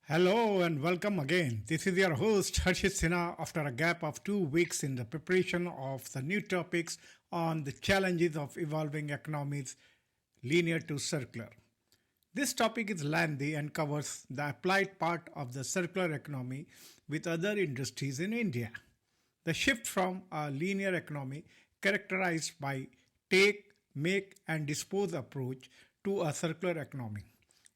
Hello and welcome again. This is your host Harshit Sinha after a gap of 2 weeks in the preparation of the new topics on the challenges of evolving economies linear to circular. This topic is lengthy and covers the applied part of the circular economy with other industries in India. The shift from a linear economy characterized by take, make, and dispose approach to a circular economy,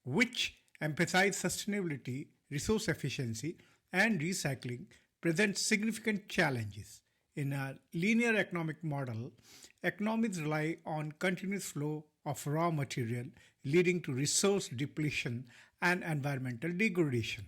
which emphasize sustainability, resource efficiency, and recycling, presents significant challenges. In a linear economic model, economies rely on continuous flow of raw material, leading to resource depletion and environmental degradation.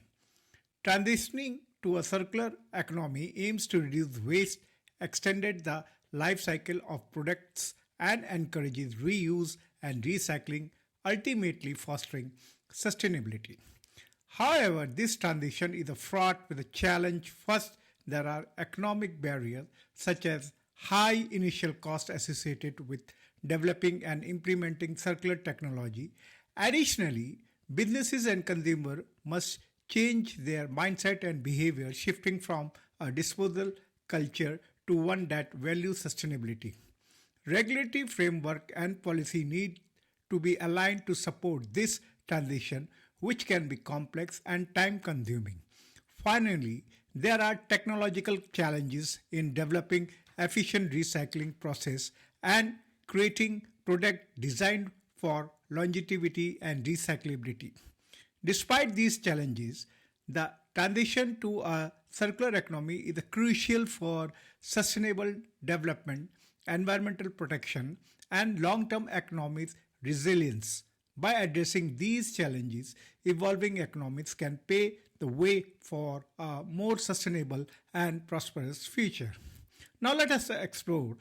Transitioning to a circular economy aims to reduce waste, extended the life cycle of products, and encourages reuse and recycling, ultimately fostering sustainability. However, this transition is a fraught with a challenge. First, there are economic barriers such as high initial cost associated with developing and implementing circular technology. Additionally, businesses and consumers must change their mindset and behavior, shifting from a disposal culture to one that values sustainability. Regulatory framework and policy need to be aligned to support this transition, which can be complex and time consuming. Finally, there are technological challenges in developing efficient recycling process and creating products designed for longevity and recyclability. Despite these challenges, the transition to a circular economy is crucial for sustainable development, environmental protection, and long-term economic resilience. By addressing these challenges, evolving economies can pave the way for a more sustainable and prosperous future. Now, let us explore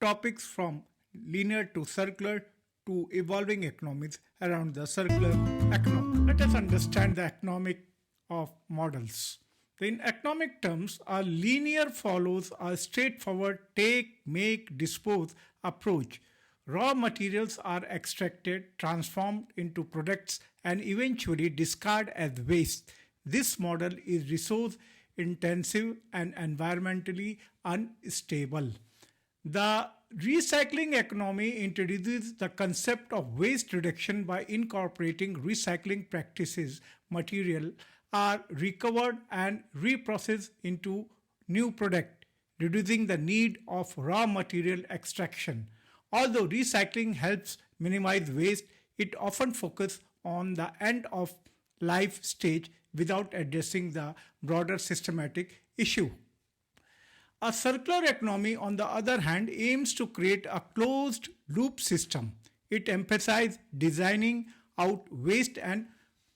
topics from linear to circular to evolving economies around the circular economy. Let us understand the economic of models. In economic terms, a linear follows a straightforward take, make, dispose approach. Raw materials are extracted, transformed into products, and eventually discarded as waste. This model is resource intensive and environmentally unstable. The recycling economy introduces the concept of waste reduction by incorporating recycling practices. Material are recovered and reprocessed into new product, reducing the need of raw material extraction. Although recycling helps minimize waste, it often focuses on the end of life stage without addressing the broader systematic issue. A circular economy, on the other hand, aims to create a closed loop system. It emphasizes designing out waste and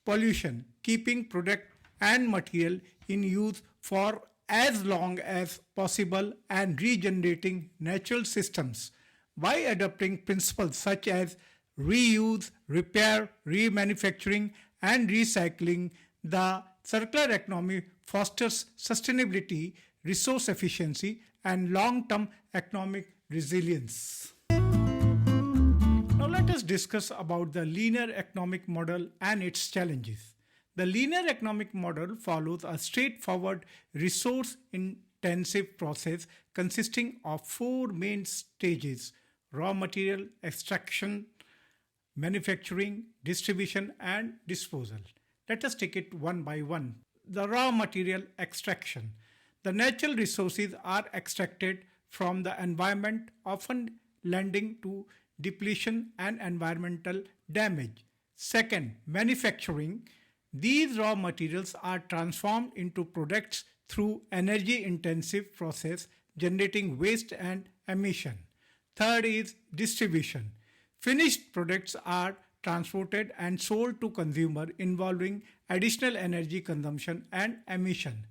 pollution, keeping product and material in use for as long as possible, and regenerating natural systems. By adopting principles such as reuse, repair, remanufacturing, and recycling, the circular economy fosters sustainability, resource efficiency, and long-term economic resilience. Now let us discuss about the linear economic model and its challenges. The linear economic model follows a straightforward resource intensive process consisting of four main stages: raw material extraction, manufacturing, distribution, and disposal. Let us take it one by one. The raw material extraction. The natural resources are extracted from the environment, often leading to depletion and environmental damage. Second, manufacturing. These raw materials are transformed into products through energy intensive process, generating waste and emission. Third is distribution. Finished products are transported and sold to consumer, involving additional energy consumption and emission.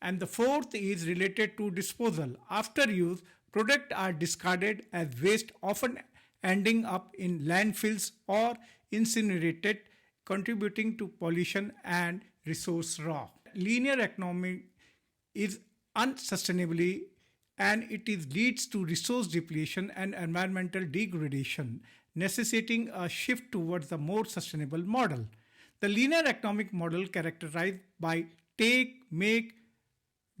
And the fourth is related to disposal. After use, products are discarded as waste, often ending up in landfills or incinerated, contributing to pollution and resource loss. Linear economy is unsustainably, and leads to resource depletion and environmental degradation, necessitating a shift towards a more sustainable model. The linear economic model characterized by take, make,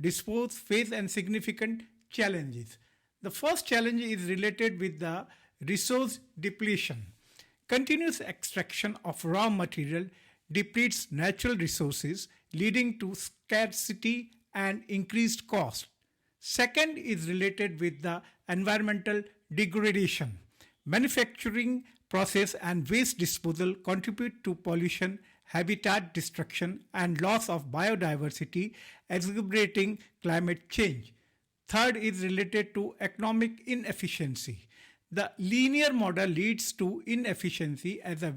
dispose, face and significant challenges. The first challenge is related with the resource depletion. Continuous extraction of raw material depletes natural resources, leading to scarcity and increased cost. Second is related with the environmental degradation. Manufacturing process and waste disposal contribute to pollution, habitat destruction, and loss of biodiversity, exacerbating climate change. Third is related to economic inefficiency. The linear model leads to inefficiency as a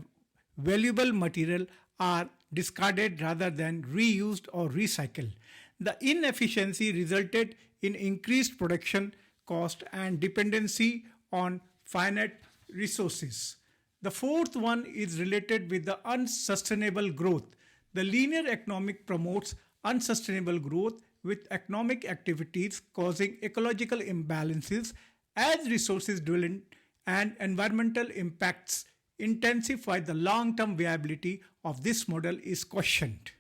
valuable material are discarded rather than reused or recycled. The inefficiency resulted in increased production cost and dependency on finite resources. The fourth one is related with the unsustainable growth. The linear economic promotes unsustainable growth with economic activities causing ecological imbalances as resources dwindle and environmental impacts intensify. The long-term viability of this model is questioned.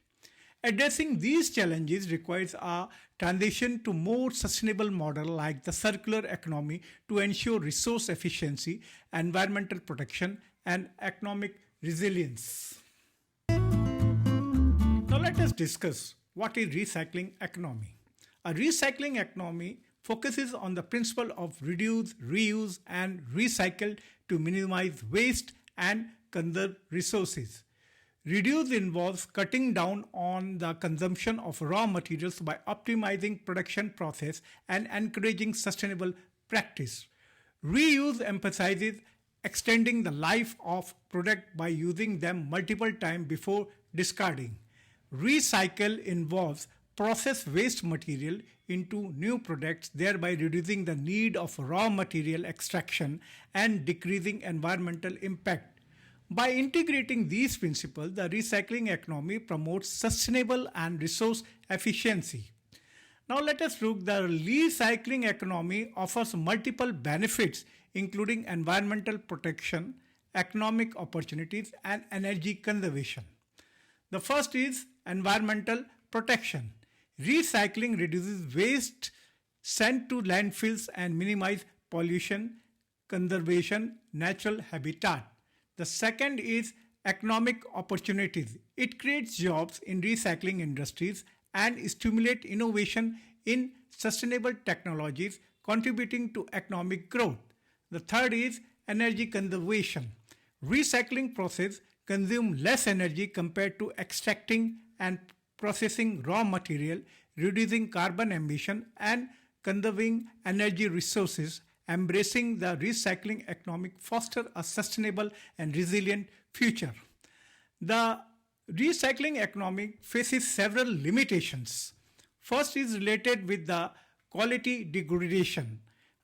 Addressing these challenges requires a transition to more sustainable model like the circular economy to ensure resource efficiency, environmental protection, and economic resilience. Now let us discuss what is recycling economy. A recycling economy focuses on the principle of reduce, reuse, and recycle to minimize waste and conserve resources. Reduce involves cutting down on the consumption of raw materials by optimizing production process and encouraging sustainable practice. Reuse emphasizes extending the life of product by using them multiple times before discarding. Recycle involves process waste material into new products, thereby reducing the need of raw material extraction and decreasing environmental impact. By integrating these principles, the recycling economy promotes sustainable and resource efficiency. Now let us look. The recycling economy offers multiple benefits including environmental protection, economic opportunities, and energy conservation. The first is environmental protection. Recycling reduces waste sent to landfills and minimize pollution, conservation, natural habitat. The second is economic opportunities. It creates jobs in recycling industries and stimulates innovation in sustainable technologies, contributing to economic growth. The third is energy conservation. Recycling process consume less energy compared to extracting and processing raw material, reducing carbon emission and conserving energy resources. Embracing the recycling economic foster a sustainable and resilient future. The recycling economy faces several limitations. First is related with the quality degradation.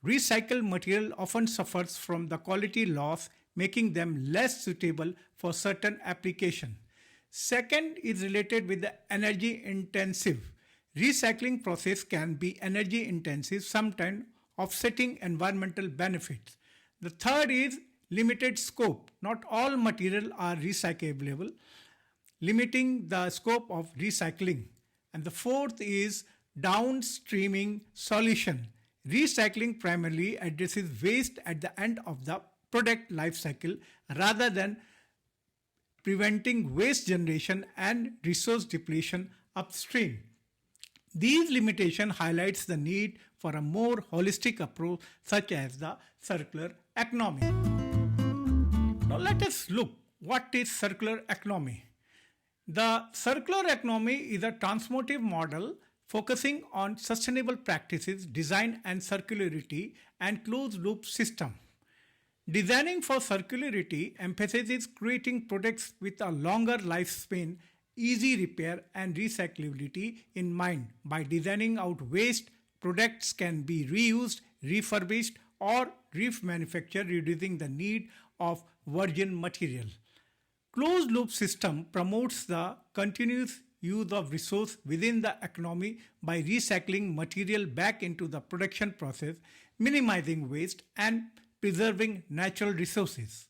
Recycled material often suffers from the quality loss, making them less suitable for certain application. Second is related with the energy intensive. Recycling process can be energy intensive, sometimes offsetting environmental benefits. The third is limited scope. Not all material are recyclable, limiting the scope of recycling. And the fourth is downstreaming solution. Recycling primarily addresses waste at the end of the product life cycle rather than preventing waste generation and resource depletion upstream. These limitations highlights the need for a more holistic approach such as the circular economy. Now let us look what is circular economy. The circular economy is a transformative model focusing on sustainable practices, design and circularity and closed loop system. Designing for circularity emphasizes creating products with a longer lifespan, easy repair and recyclability in mind. By designing out waste, products can be reused, refurbished or remanufactured, reducing the need of virgin material. Closed loop system promotes the continuous use of resource within the economy by recycling material back into the production process, minimizing waste and preserving natural resources.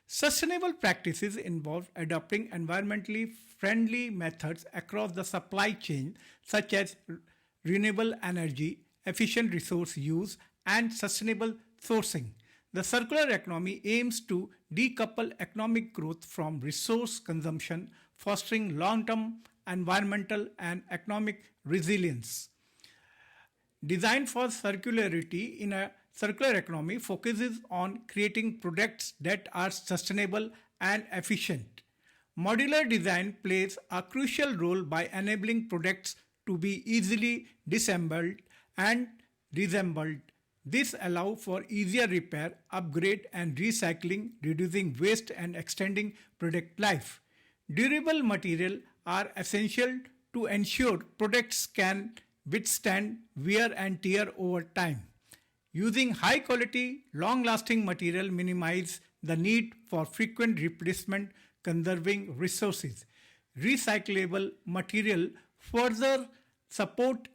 Sustainable practices involve adopting environmentally friendly methods across the supply chain, such as renewable energy, efficient resource use, and sustainable sourcing. The circular economy aims to decouple economic growth from resource consumption, fostering long term environmental and economic resilience. Designed for circularity in a circular economy focuses on creating products that are sustainable and efficient. Modular design plays a crucial role by enabling products to be easily disassembled and reassembled. This allows for easier repair, upgrade, and recycling, reducing waste and extending product life. Durable materials are essential to ensure products can withstand wear and tear over time. Using high quality, long lasting material minimizes the need for frequent replacement, conserving resources. Recyclable material further support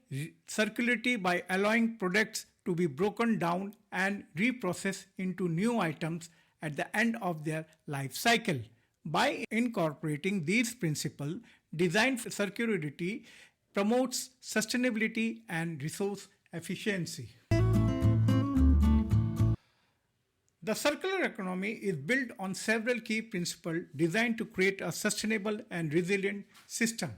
circularity by allowing products to be broken down and reprocessed into new items at the end of their life cycle. By incorporating these principles, design circularity promotes sustainability and resource efficiency. The circular economy is built on several key principles designed to create a sustainable and resilient system.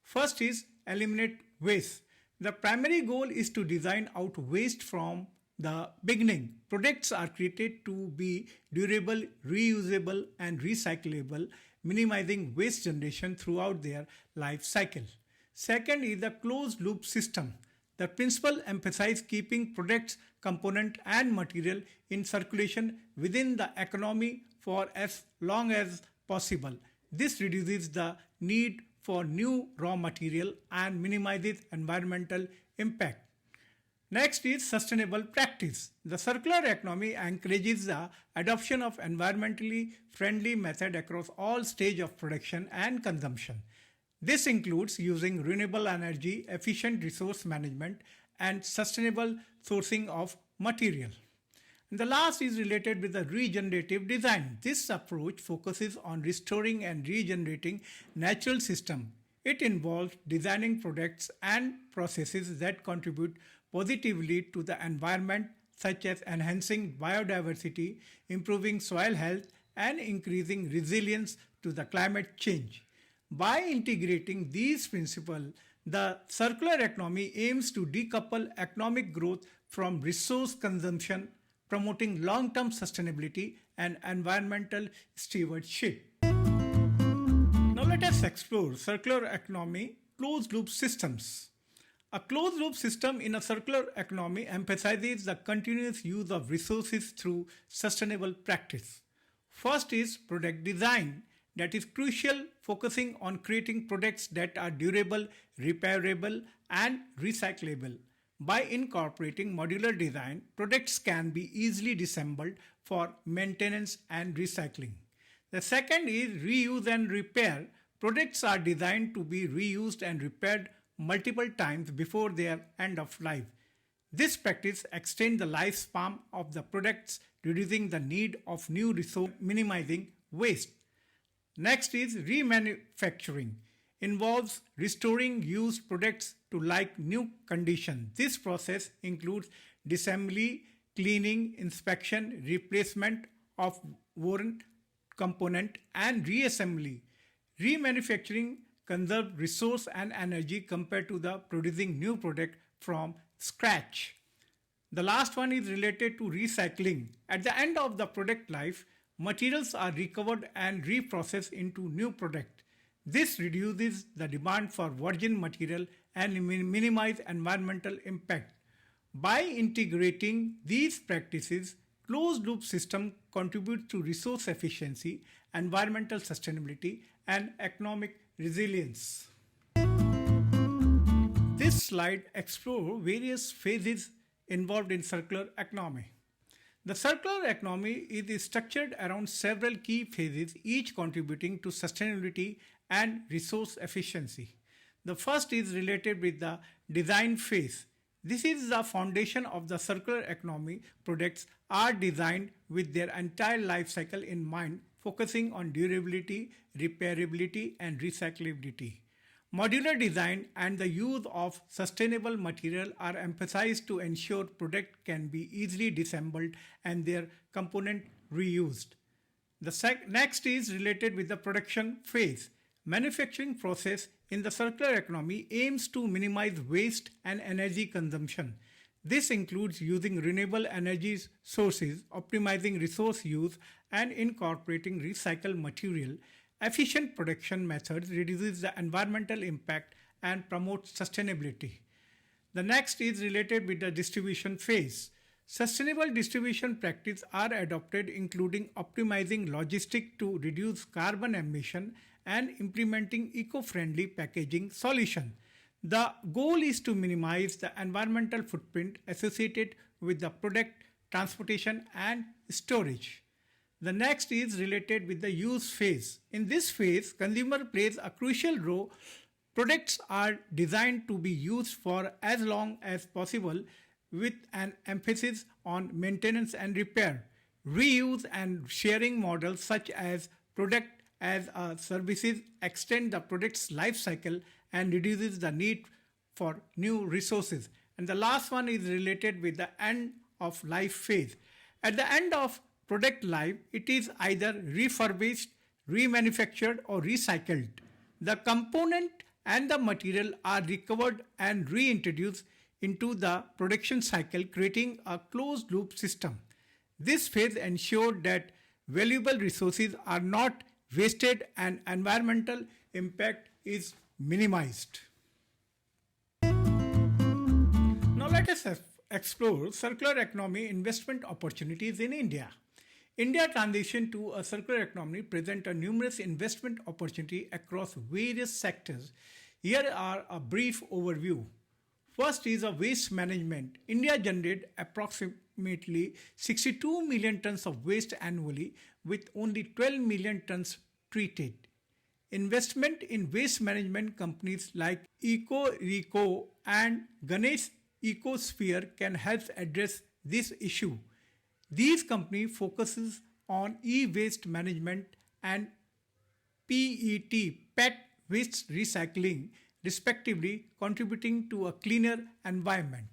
First is eliminate waste. The primary goal is to design out waste from the beginning. Products are created to be durable, reusable, and recyclable, minimizing waste generation throughout their life cycle. Second is the closed loop system. The principle emphasizes keeping products, component, and material in circulation within the economy for as long as possible. This reduces the need for new raw material and minimizes environmental impact. Next is sustainable practice. The circular economy encourages the adoption of environmentally friendly method across all stages of production and consumption. This includes using renewable energy, efficient resource management, and sustainable sourcing of material. And the last is related with the regenerative design. This approach focuses on restoring and regenerating natural system. It involves designing products and processes that contribute positively to the environment, such as enhancing biodiversity, improving soil health, and increasing resilience to the climate change. By integrating these principles, the circular economy aims to decouple economic growth from resource consumption, promoting long-term sustainability and environmental stewardship. Now let us explore circular economy closed-loop systems. A closed-loop system in a circular economy emphasizes the continuous use of resources through sustainable practice. First is product design, that is crucial, focusing on creating products that are durable, repairable, and recyclable. By incorporating modular design, products can be easily disassembled for maintenance and recycling. The second is reuse and repair. Products are designed to be reused and repaired multiple times before their end of life. This practice extends the lifespan of the products, reducing the need of new resources, minimizing waste. Next is remanufacturing. Involves restoring used products to like new condition. This process includes disassembly, cleaning, inspection, replacement of worn component, and reassembly. Remanufacturing conserves resource and energy compared to the producing new product from scratch. The last one is related to recycling. At the end of the product life, materials are recovered and reprocessed into new product. This reduces the demand for virgin material and minimizes environmental impact. By integrating these practices, closed-loop system contributes to resource efficiency, environmental sustainability, and economic resilience. This slide explores various phases involved in circular economy. The circular economy is structured around several key phases, each contributing to sustainability and resource efficiency. The first is related with the design phase. This is the foundation of the circular economy. Products are designed with their entire life cycle in mind, focusing on durability, repairability, and recyclability. Modular design and the use of sustainable material are emphasized to ensure product can be easily disassembled and their component reused. The next is related with the production phase. Manufacturing process in the circular economy aims to minimize waste and energy consumption. This includes using renewable energy sources, optimizing resource use, and incorporating recycled material. Efficient production methods reduces the environmental impact and promotes sustainability. The next is related with the distribution phase. Sustainable distribution practices are adopted including optimizing logistics to reduce carbon emission and implementing eco-friendly packaging solution. The goal is to minimize the environmental footprint associated with the product transportation and storage. The next is related with the use phase. In this phase, consumer plays a crucial role. Products are designed to be used for as long as possible with an emphasis on maintenance and repair. Reuse and sharing models such as product as a services extend the product's life cycle and reduces the need for new resources. And the last one is related with the end of life phase. At the end of product life, it is either refurbished, remanufactured, or recycled. The component and the material are recovered and reintroduced into the production cycle, creating a closed loop system. This phase ensures that valuable resources are not wasted and environmental impact is minimized. Now let us explore circular economy investment opportunities in India. India transition to a circular economy present a numerous investment opportunity across various sectors. Here are a brief overview. First is a waste management. India generated approximately 62 million tons of waste annually with only 12 million tons treated. Investment in waste management companies like EcoReco and Ganesh Ecosphere can help address this issue. These companies focuses on e-waste management and PET waste recycling, respectively, contributing to a cleaner environment.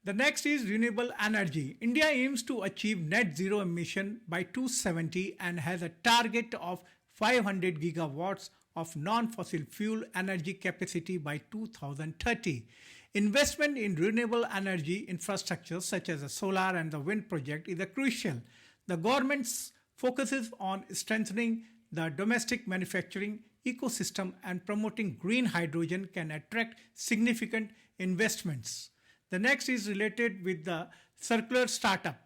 The next is renewable energy. India aims to achieve net zero emission by 2070 and has a target of 500 gigawatts of non-fossil fuel energy capacity by 2030. Investment in renewable energy infrastructure such as the solar and the wind project is crucial. The government focuses on strengthening the domestic manufacturing ecosystem and promoting green hydrogen can attract significant investments. The next is related with the circular startup.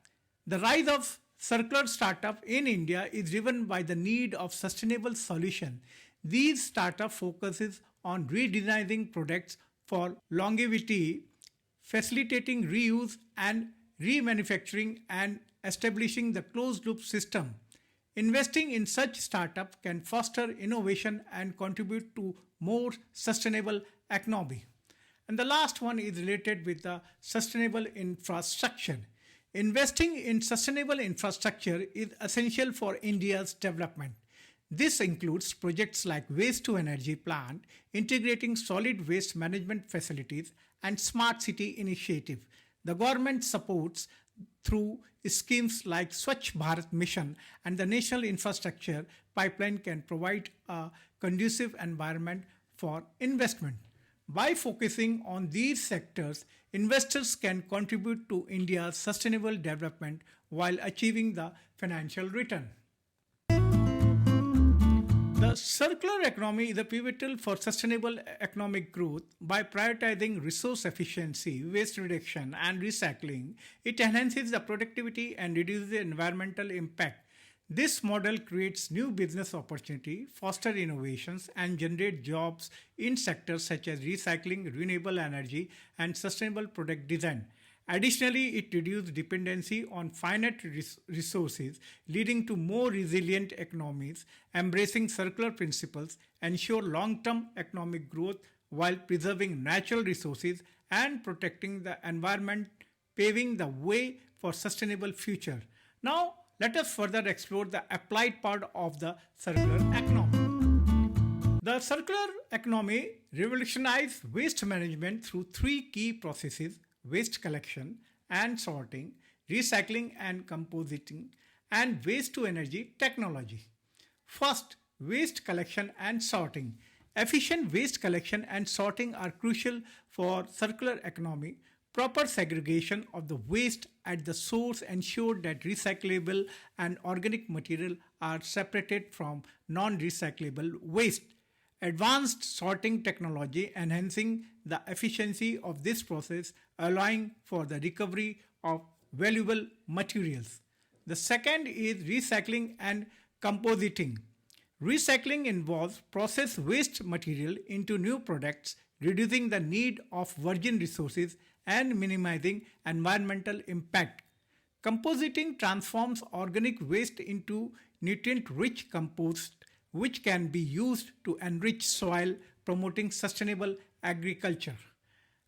The rise of circular startup in India is driven by the need of sustainable solution. These startup focuses on redesigning products for longevity, facilitating reuse and remanufacturing and establishing the closed loop system. Investing in such startup can foster innovation and contribute to more sustainable economy. And the last one is related with the sustainable infrastructure. Investing in sustainable infrastructure is essential for India's development. This includes projects like waste to energy plant, integrating solid waste management facilities, and smart city initiative. The government supports through schemes like Swachh Bharat Mission and the National Infrastructure Pipeline can provide a conducive environment for investment. By focusing on these sectors, investors can contribute to India's sustainable development while achieving the financial return. The circular economy is pivotal for sustainable economic growth. By prioritizing resource efficiency, waste reduction, and recycling, it enhances the productivity and reduces the environmental impact. This model creates new business opportunity, fosters innovations, and generates jobs in sectors such as recycling, renewable energy, and sustainable product design. Additionally, it reduces dependency on finite resources, leading to more resilient economies. Embracing circular principles ensure long-term economic growth while preserving natural resources and protecting the environment, paving the way for sustainable future. Now, let us further explore the applied part of the circular economy. The circular economy revolutionized waste management through three key processes: waste collection and sorting, recycling and compositing, and waste to energy technology. First, waste collection and sorting. Efficient waste collection and sorting are crucial for circular economy. Proper segregation of the waste at the source ensure that recyclable and organic material are separated from non-recyclable waste. Advanced sorting technology enhancing the efficiency of this process, allowing for the recovery of valuable materials. The second is recycling and compositing. Recycling involves process waste material into new products, reducing the need of virgin resources and minimizing environmental impact. Compositing transforms organic waste into nutrient-rich compost, which can be used to enrich soil, promoting sustainable agriculture.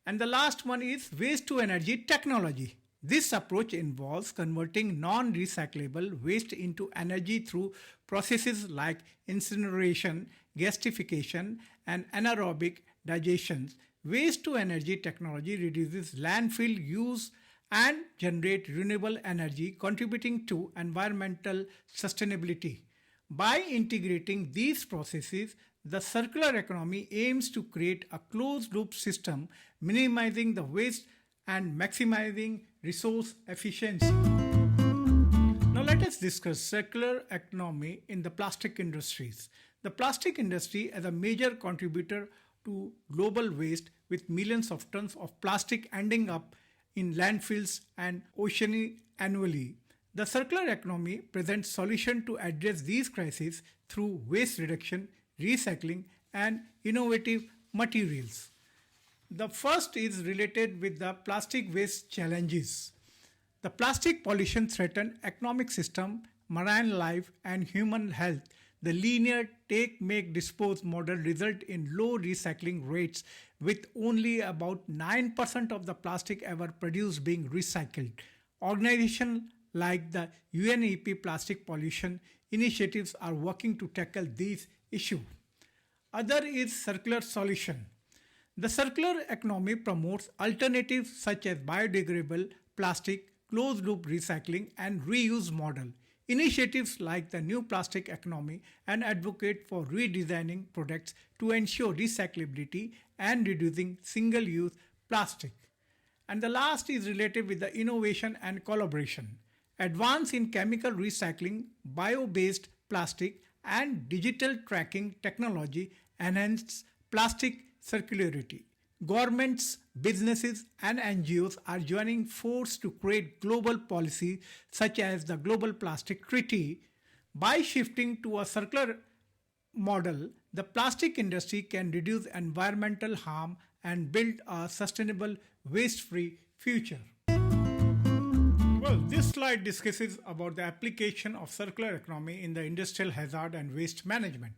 And the last one is waste to energy technology. This approach involves converting non-recyclable waste into energy through processes like incineration, gasification, and anaerobic digestion. Waste to energy technology reduces landfill use and generates renewable energy, contributing to environmental sustainability. By integrating these processes, the circular economy aims to create a closed loop system, minimizing the waste and maximizing resource efficiency. Now let us discuss circular economy in the plastic industries. The plastic industry is a major contributor to global waste, with millions of tons of plastic ending up in landfills and oceans annually. The circular economy presents solutions to address these crises through waste reduction, recycling, and innovative materials. The first is related with the plastic waste challenges. The plastic pollution threatens economic system, marine life, and human health. The linear take, make, dispose model result in low recycling rates, with only about 9% of the plastic ever produced being recycled. Organizations like the UNEP Plastic Pollution Initiatives are working to tackle these issues. Other is circular solution. The circular economy promotes alternatives such as biodegradable plastic, closed-loop recycling, and reuse model. Initiatives like the New Plastic Economy and advocate for redesigning products to ensure recyclability and reducing single-use plastic. And the last is related with the innovation and collaboration. Advance in chemical recycling, bio-based plastic, and digital tracking technology enhance plastic circularity. Governments, businesses, and NGOs are joining forces to create global policies such as the Global Plastic Treaty. By shifting to a circular model, the plastic industry can reduce environmental harm and build a sustainable, waste-free future. Well, this slide discusses about the application of circular economy in the industrial hazard and waste management.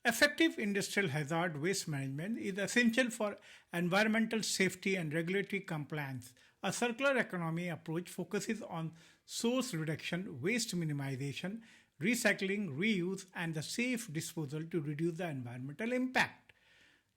Effective industrial hazard waste management is essential for environmental safety and regulatory compliance. A circular economy approach focuses on source reduction, waste minimization, recycling, reuse, and the safe disposal to reduce the environmental impact.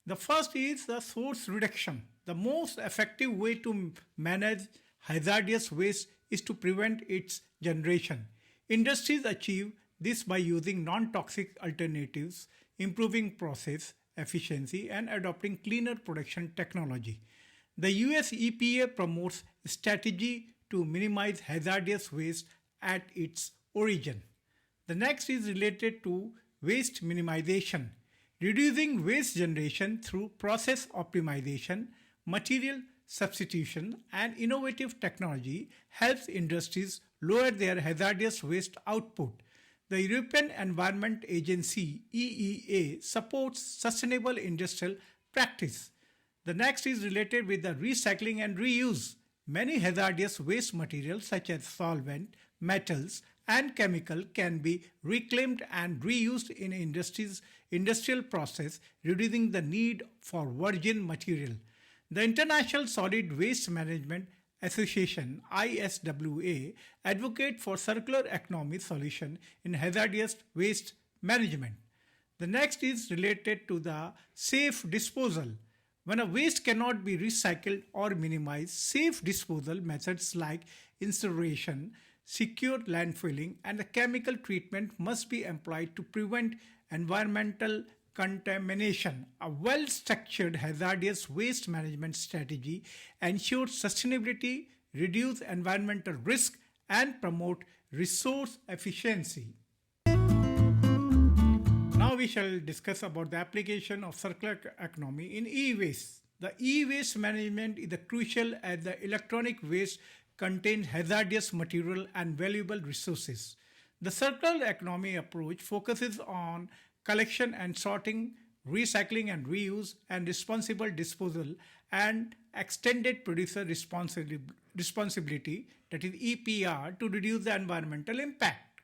The first is the source reduction. The most effective way to manage hazardous waste is to prevent its generation. Industries achieve this by using non-toxic alternatives, improving process efficiency, and adopting cleaner production technology. The US EPA promotes a strategy to minimize hazardous waste at its origin. The next is related to waste minimization, reducing waste generation through process optimization, material substitution, and innovative technology helps industries lower their hazardous waste output. The European Environment Agency EEA supports sustainable industrial practice. The next is related with the recycling and reuse. Many hazardous waste materials such as solvent, metals, and chemical can be reclaimed and reused in industrial process, reducing the need for virgin material. The International Solid Waste Management Association ISWA advocate for circular economy solution in hazardous waste management. The next is related to the safe disposal. When a waste cannot be recycled or minimized, safe disposal methods like incineration, secure landfilling, and the chemical treatment must be employed to prevent environmental contamination. A well structured hazardous waste management strategy ensures sustainability, reduce environmental risk, and promote resource efficiency. Now we shall discuss about the application of circular economy in e-waste. The e-waste management is crucial as the electronic waste contains hazardous material and valuable resources. The circular economy approach focuses on collection and sorting, recycling and reuse, and responsible disposal and extended producer responsibility, that is EPR, to reduce the environmental impact.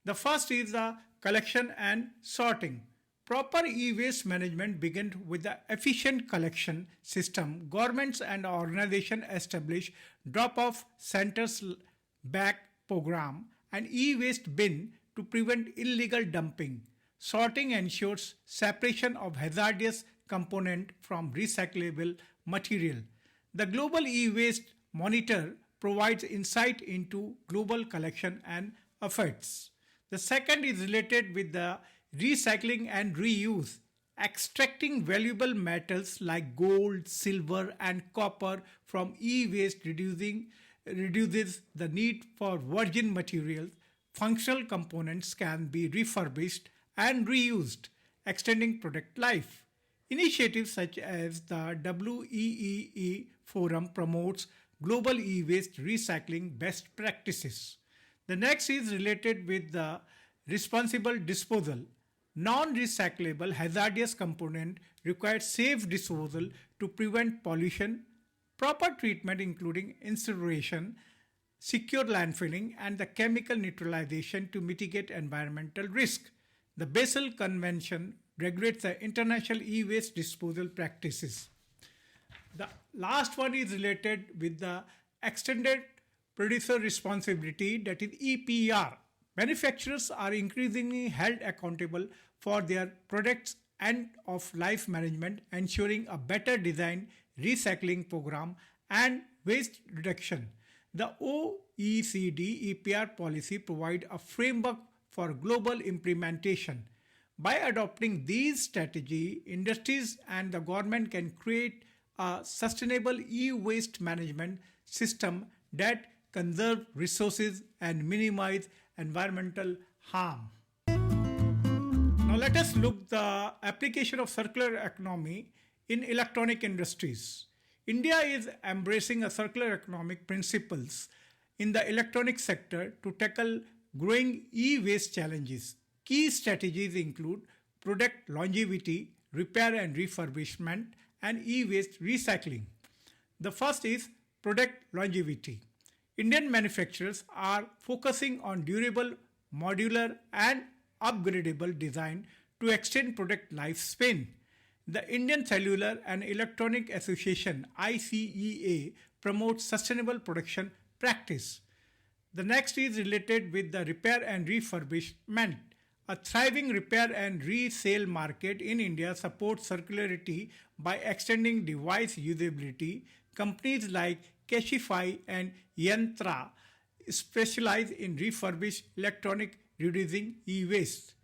The first is the collection and sorting. Proper e-waste management begins with the efficient collection system. Governments and organizations establish drop-off centers, bag program, and e-waste bin to prevent illegal dumping. Sorting ensures separation of hazardous component from recyclable material. The Global E-Waste Monitor provides insight into global collection and efforts. The second is related with the recycling and reuse. Extracting valuable metals like gold, silver, and copper from e-waste reduces the need for virgin materials. Functional components can be refurbished and reused, extending product life. Initiatives such as the WEEE Forum promotes global e-waste recycling best practices. The next is related with the responsible disposal. Non-recyclable hazardous component requires safe disposal to prevent pollution, proper treatment including incineration, secure landfilling, and the chemical neutralization to mitigate environmental risk. The Basel Convention regulates the international e-waste disposal practices. The last one is related with the extended producer responsibility, that is EPR. Manufacturers are increasingly held accountable for their products end of life management, ensuring a better design, recycling program, and waste reduction. The OECD EPR policy provides a framework for global implementation. By adopting these strategies, industries and the government can create a sustainable e-waste management system that conserve resources and minimize environmental harm. Now let us look the application of circular economy in electronic industries. India is embracing a circular economic principles in the electronic sector to tackle growing e-waste challenges. Key strategies include product longevity, repair and refurbishment, and e-waste recycling. The first is product longevity. Indian manufacturers are focusing on durable, modular, and upgradable design to extend product lifespan. The Indian Cellular and Electronic Association ICEA promotes sustainable production practice. The next is related with the repair and refurbishment. A thriving repair and resale market in India supports circularity by extending device usability. Companies like Cashify and Yantra specialize in refurbished electronic, reducing e-waste.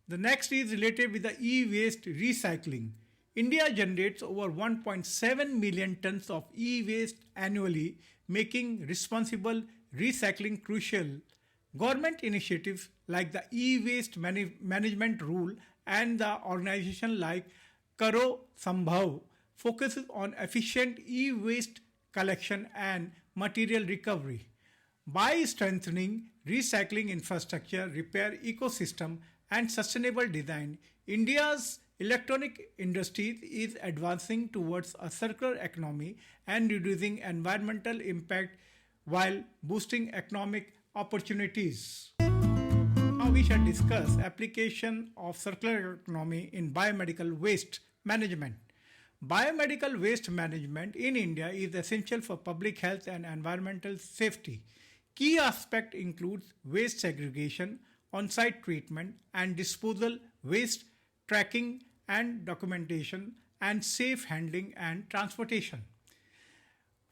The next is related with the e-waste recycling. India generates over 1.7 million tons of e-waste annually, making responsible recycling crucial. Government initiatives like the e-waste management rule and the organization like Karo Sambhav focuses on efficient e-waste collection and material recovery. By strengthening recycling infrastructure, repair ecosystem, and sustainable design, India's Electronic industries is advancing towards a circular economy and reducing environmental impact while boosting economic opportunities. Now we shall discuss application of circular economy in biomedical waste management. Biomedical waste management in India is essential for public health and environmental safety. Key aspect includes waste segregation, on-site treatment and disposal, waste tracking and documentation, and safe handling and transportation.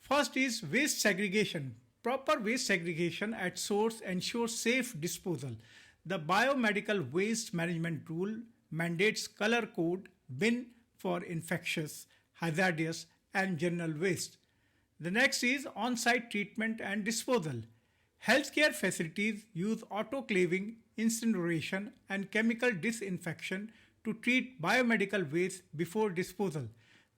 First is waste segregation. Proper waste segregation at source ensures safe disposal. The biomedical waste management rule mandates color code bin for infectious, hazardous, and general waste. The next is on-site treatment and disposal. Healthcare facilities use autoclaving, incineration, and chemical disinfection to treat biomedical waste before disposal.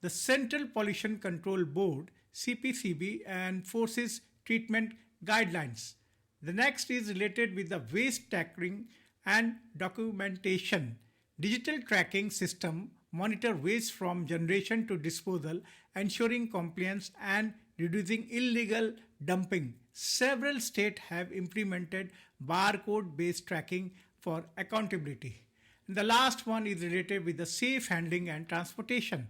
The Central Pollution Control Board (CPCB) enforces treatment guidelines. The next is related with the waste tracking and documentation. Digital tracking system monitor waste from generation to disposal, ensuring compliance and reducing illegal dumping. Several states have implemented barcode-based tracking for accountability. And the last one is related with the safe handling and transportation.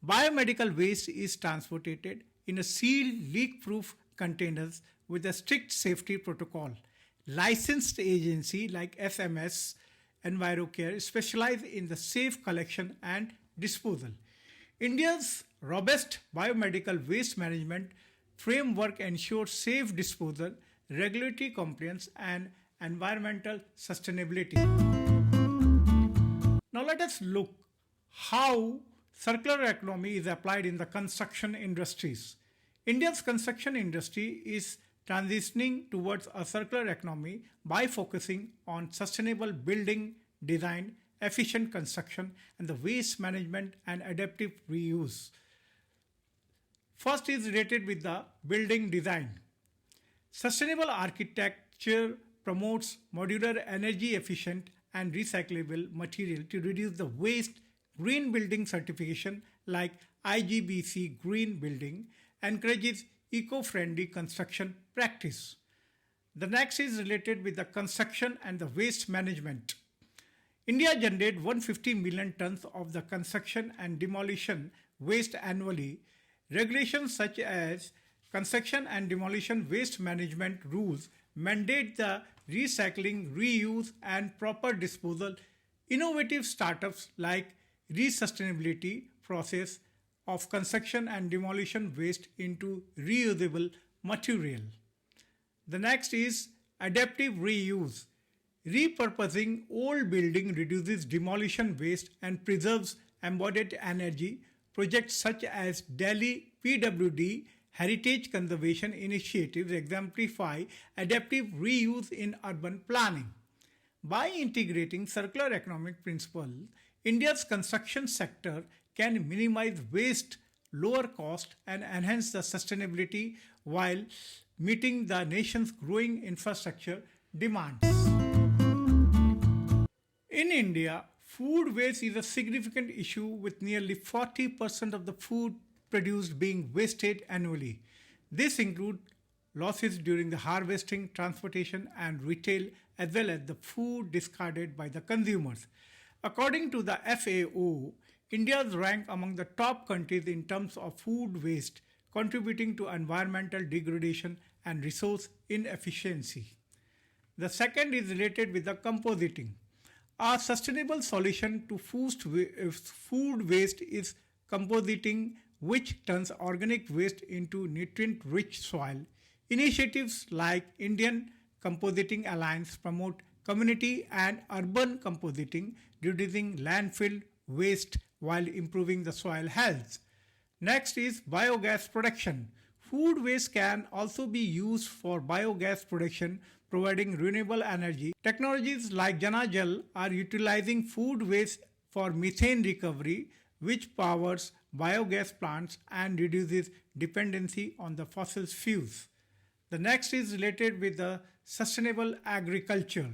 Biomedical waste is transported in a sealed leak-proof containers with a strict safety protocol. Licensed agency like SMS, EnviroCare specialize in the safe collection and disposal. India's robust biomedical waste management framework ensures safe disposal, regulatory compliance, and environmental sustainability. Now let us look how circular economy is applied in the construction industries. India's construction industry is transitioning towards a circular economy by focusing on sustainable building design, efficient construction, and the waste management and adaptive reuse. First is related with the building design. Sustainable architecture promotes modular, energy efficient, and recyclable material to reduce the waste. Green building certification like IGBC Green Building encourages eco-friendly construction practice. The next is related with the construction and the waste management. India generates 150 million tons of the construction and demolition waste annually. Regulations such as construction and demolition waste management rules mandate the recycling, reuse, and proper disposal. Innovative startups like resustainability process of construction and demolition waste into reusable material. The next is adaptive reuse. Repurposing old building reduces demolition waste and preserves embodied energy. Projects such as Delhi PWD Heritage Conservation Initiatives exemplify adaptive reuse in urban planning. By integrating circular economic principles, India's construction sector can minimize waste, lower cost, and enhance the sustainability while meeting the nation's growing infrastructure demands. In India, food waste is a significant issue with nearly 40% of the food produced being wasted annually. This includes losses during the harvesting, transportation, and retail, as well as the food discarded by the consumers. According to the FAO, India is ranked among the top countries in terms of food waste, contributing to environmental degradation and resource inefficiency. The second is related with the compositing. A sustainable solution to food waste is compositing, which turns organic waste into nutrient-rich soil. Initiatives like Indian Compositing Alliance promote community and urban compositing, reducing landfill waste while improving the soil health. Next is biogas production. Food waste can also be used for biogas production, providing renewable energy. Technologies like Jana Jal are utilizing food waste for methane recovery, which powers biogas plants and reduces dependency on the fossil fuels. The next is related with the sustainable agriculture.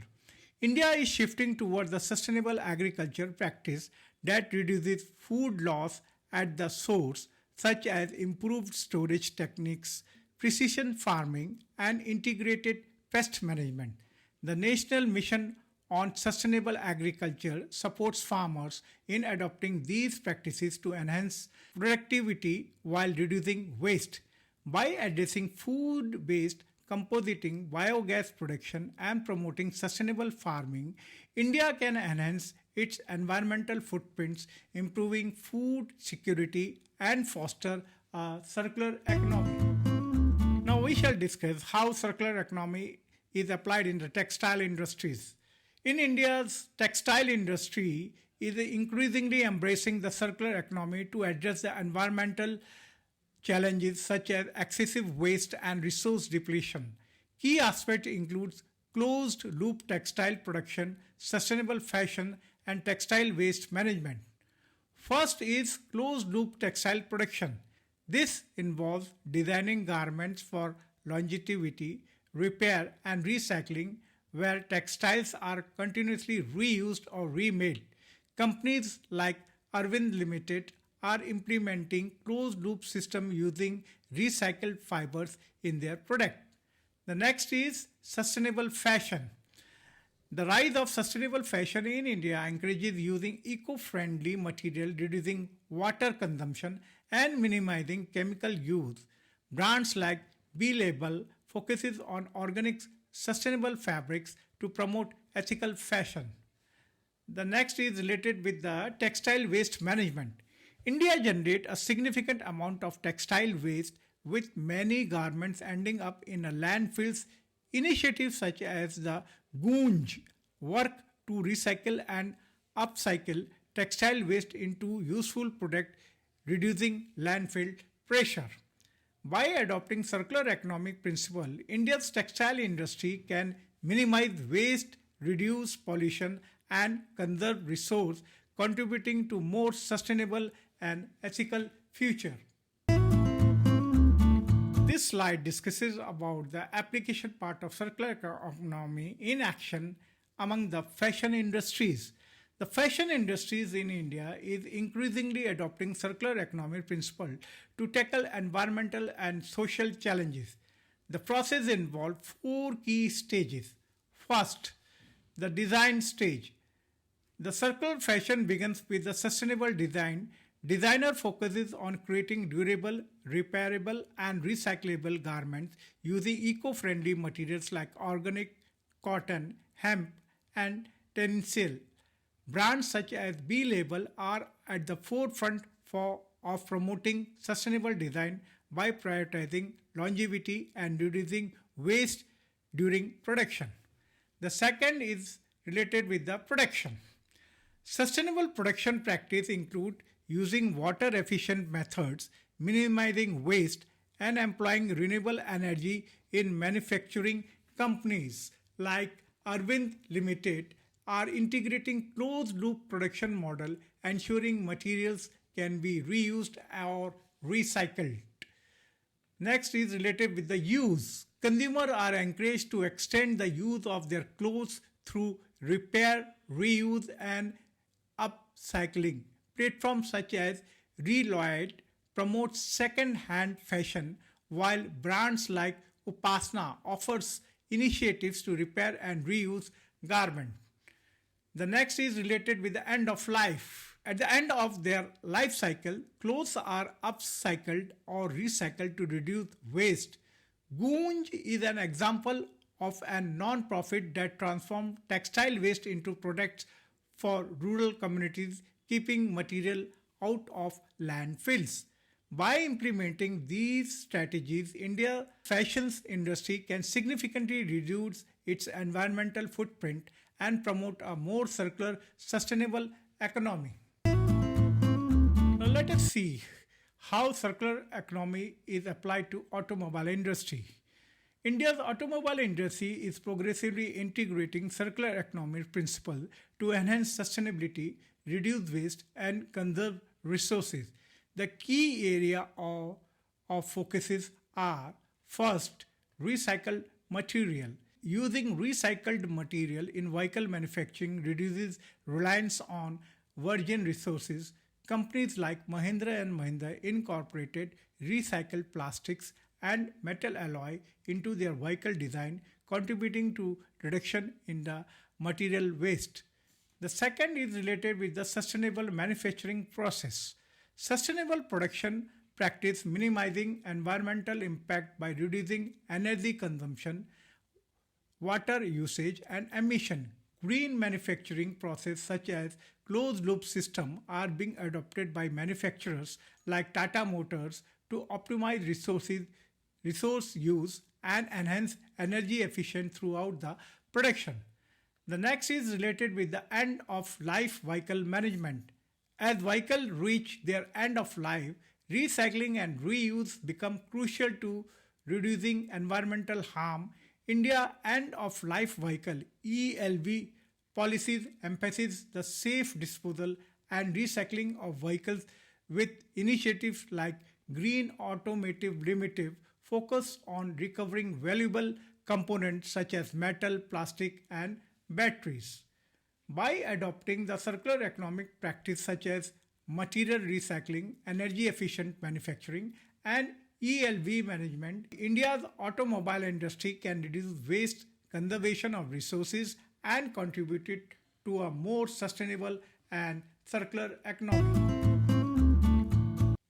India is shifting towards the sustainable agriculture practice that reduces food loss at the source, such as improved storage techniques, precision farming, and integrated pest management. The National Mission on Sustainable Agriculture supports farmers in adopting these practices to enhance productivity while reducing waste. By addressing food waste, compositing biogas production, and promoting sustainable farming, India can enhance its environmental footprints, improving food security, and foster a circular economy. Now, we shall discuss how circular economy is applied in the textile industries. In India's textile industry is increasingly embracing the circular economy to address the environmental challenges such as excessive waste and resource depletion. Key aspects include closed loop textile production, sustainable fashion, and textile waste management. First is closed loop textile production. This involves designing garments for longevity, repair, and recycling where textiles are continuously reused or remade. Companies like Arvind Limited are implementing closed loop system using recycled fibers in their product. The next is sustainable fashion. The rise of sustainable fashion in India encourages using eco-friendly material, reducing water consumption and minimizing chemical use. Brands like B-Label focuses on organic sustainable fabrics to promote ethical fashion. The next is related with the textile waste management. India generates a significant amount of textile waste with many garments ending up in a landfills. Initiatives such as the Goonj work to recycle and upcycle textile waste into useful product, reducing landfill pressure. By adopting circular economic principle, India's textile industry can minimize waste, reduce pollution, and conserve resource, contributing to more sustainable and ethical future. This slide discusses about the application part of circular economy in action among the fashion industries. The fashion industries in India is increasingly adopting circular economy principle to tackle environmental and social challenges. The process involves four key stages. First, the design stage. The circular fashion begins with the sustainable design. Designer focuses on creating durable, repairable, and recyclable garments using eco-friendly materials like organic, cotton, hemp, and tencel. Brands such as B-Label are at the forefront of promoting sustainable design by prioritizing longevity and reducing waste during production. The second is related with the production. Sustainable production practice include using water-efficient methods, minimizing waste, and employing renewable energy in manufacturing. Companies like Arvind Limited are integrating closed-loop production model, ensuring materials can be reused or recycled. Next is related with the use. Consumers are encouraged to extend the use of their clothes through repair, reuse, and upcycling. Platforms such as Reload promote second-hand fashion, while brands like Upasana offers initiatives to repair and reuse garments. The next is related with the end of life. At the end of their life cycle, clothes are upcycled or recycled to reduce waste. Goonj is an example of a non-profit that transforms textile waste into products for rural communities, keeping material out of landfills. By implementing these strategies, India's fashion industry can significantly reduce its environmental footprint and promote a more circular, sustainable economy. Now let us see how circular economy is applied to automobile industry. India's automobile industry is progressively integrating circular economy principle to enhance sustainability, reduce waste, and conserve resources. The key area of focuses are first, recycled material. Using recycled material in vehicle manufacturing reduces reliance on virgin resources, companies like Mahindra and Mahindra incorporated recycled plastics and metal alloy into their vehicle design, contributing to reduction in the material waste. The second is related with the sustainable manufacturing process. Sustainable production practice minimizing environmental impact by reducing energy consumption, water usage and emission. Green manufacturing process such as closed loop system are being adopted by manufacturers like Tata Motors to optimize resource use and enhance energy efficiency throughout the production. The next is related with the end of life vehicle management. As vehicles reach their end of life, recycling and reuse become crucial to reducing environmental harm. India End of Life Vehicle (ELV) policies emphasize the safe disposal and recycling of vehicles with initiatives like Green Automotive Limited focus on recovering valuable components such as metal, plastic and batteries. By adopting the circular economic practice such as material recycling, energy efficient manufacturing, and ELV management, India's automobile industry can reduce waste, conservation of resources, and contribute it to a more sustainable and circular economy.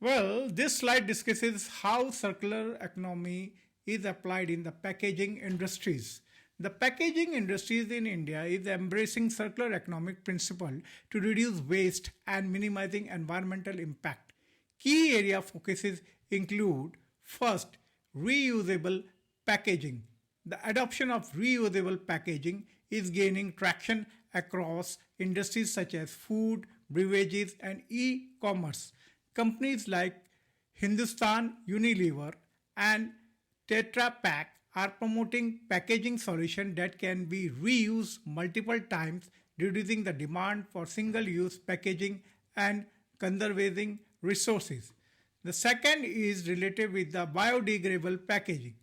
Well, this slide discusses how circular economy is applied in the packaging industries. The packaging industries in India is embracing circular economic principle to reduce waste and minimizing environmental impact. Key area focuses include first, reusable packaging. The adoption of reusable packaging is gaining traction across industries such as food, beverages, and e-commerce. Companies like Hindustan Unilever and Tetra Pak are promoting packaging solutions that can be reused multiple times, reducing the demand for single-use packaging and conserving resources. The second is related with the biodegradable packaging.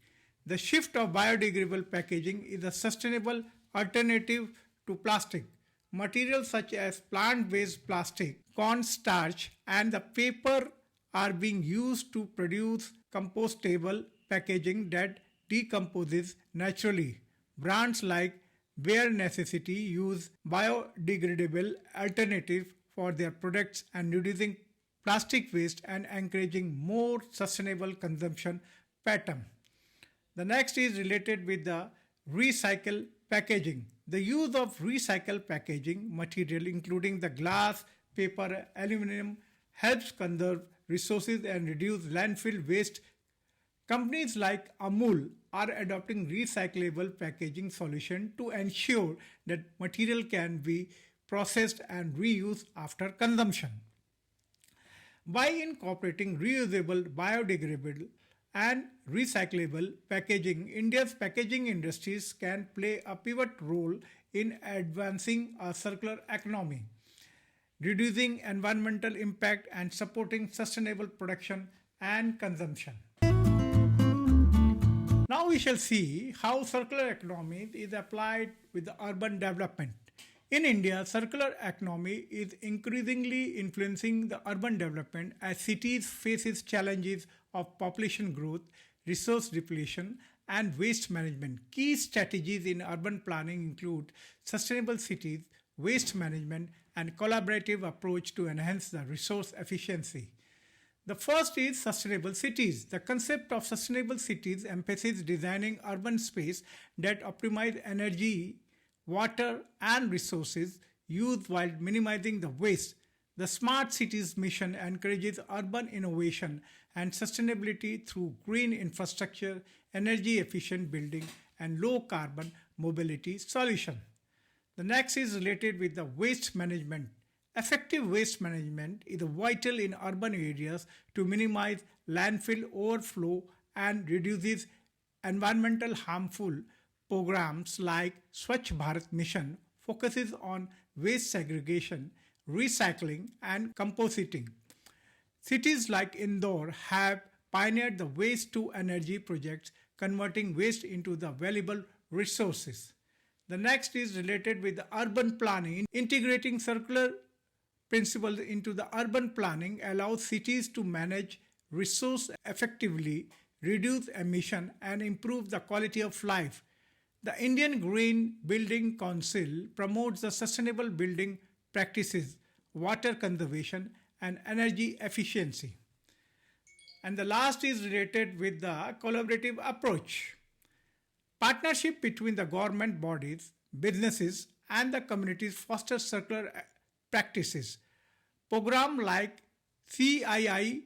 The shift of biodegradable packaging is a sustainable alternative to plastic. Materials such as plant-based plastic, cornstarch, and the paper are being used to produce compostable packaging that decomposes naturally. Brands like Bare Necessity use biodegradable alternatives for their products and reducing plastic waste and encouraging more sustainable consumption pattern. The next is related with the recycle packaging. The use of recycled packaging material including the glass, paper, aluminum helps conserve resources and reduce landfill waste. Companies like Amul are adopting recyclable packaging solution to ensure that material can be processed and reused after consumption. By incorporating reusable, biodegradable, and recyclable packaging, India's packaging industries can play a pivot role in advancing a circular economy, reducing environmental impact, and supporting sustainable production and consumption. Now we shall see how circular economy is applied with the urban development. In India, circular economy is increasingly influencing the urban development as cities faces challenges of population growth, resource depletion, and waste management. Key strategies in urban planning include sustainable cities, waste management, and collaborative approach to enhance the resource efficiency. The first is sustainable cities. The concept of sustainable cities emphasizes designing urban space that optimize energy, water, and resources used while minimizing the waste. The Smart Cities mission encourages urban innovation and sustainability through green infrastructure, energy efficient building, and low carbon mobility solutions. The next is related with the waste management. Effective waste management is vital in urban areas to minimize landfill overflow and reduces environmental harmful. Programs like Swachh Bharat Mission focuses on waste segregation, recycling, and composting. Cities like Indore have pioneered the waste to energy projects, converting waste into the valuable resources. The next is related with the urban planning, integrating circular principles into the urban planning allows cities to manage resource effectively, reduce emission, and improve the quality of life. The Indian Green Building Council promotes the sustainable building practices, water conservation, and energy efficiency. And the last is related with the collaborative approach. Partnership between the government bodies, businesses, and the communities fosters circular practices. Programs like CII,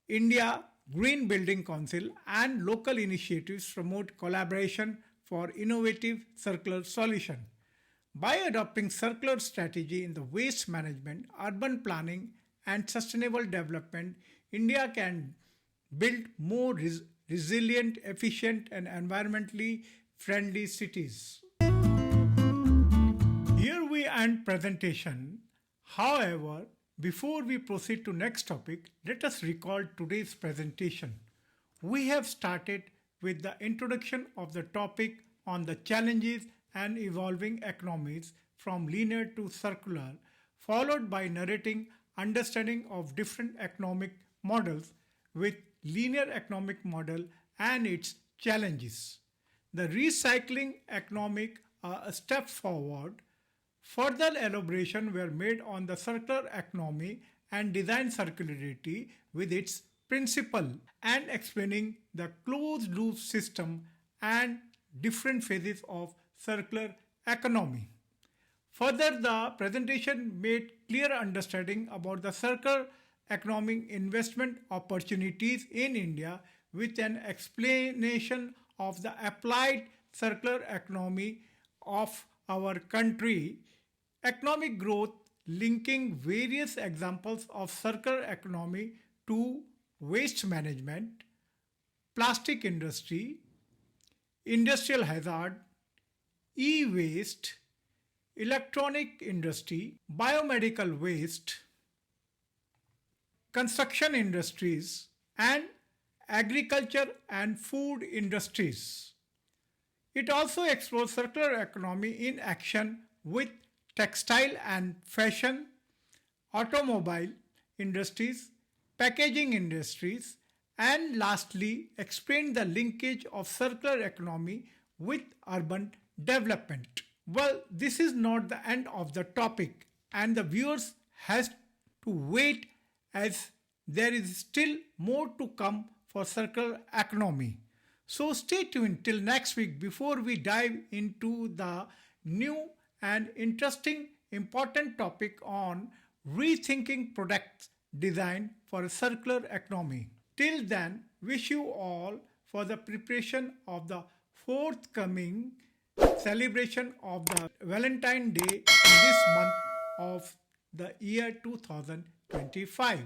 India Green Building Council, and local initiatives promote collaboration for innovative circular solution. By adopting circular strategy in the waste management, urban planning, and sustainable development, India can build more resilient, efficient, and environmentally friendly cities. Here we end presentation. However, before we proceed to next topic, let us recall today's presentation. We have started with the introduction of the topic on the challenges and evolving economies from linear to circular, followed by narrating understanding of different economic models with linear economic model and its challenges. The recycling economic a step forward. Further elaboration were made on the circular economy and design circularity with its principle and explaining the closed loop system and different phases of circular economy. Further, the presentation made clear understanding about the circular economic investment opportunities in India with an explanation of the applied circular economy of our country, economic growth linking various examples of circular economy to waste management, plastic industry, industrial hazard, e-waste, electronic industry, biomedical waste, construction industries, and agriculture and food industries. It also explores circular economy in action with textile and fashion, automobile industries, packaging industries, and lastly, explain the linkage of circular economy with urban development. Well, this is not the end of the topic, and the viewers has to wait as there is still more to come for circular economy. So stay tuned till next week before we dive into the new and interesting important topic on rethinking product design for a circular economy. Till then, wish you all for the preparation of the forthcoming celebration of the Valentine Day in this month of the year 2025.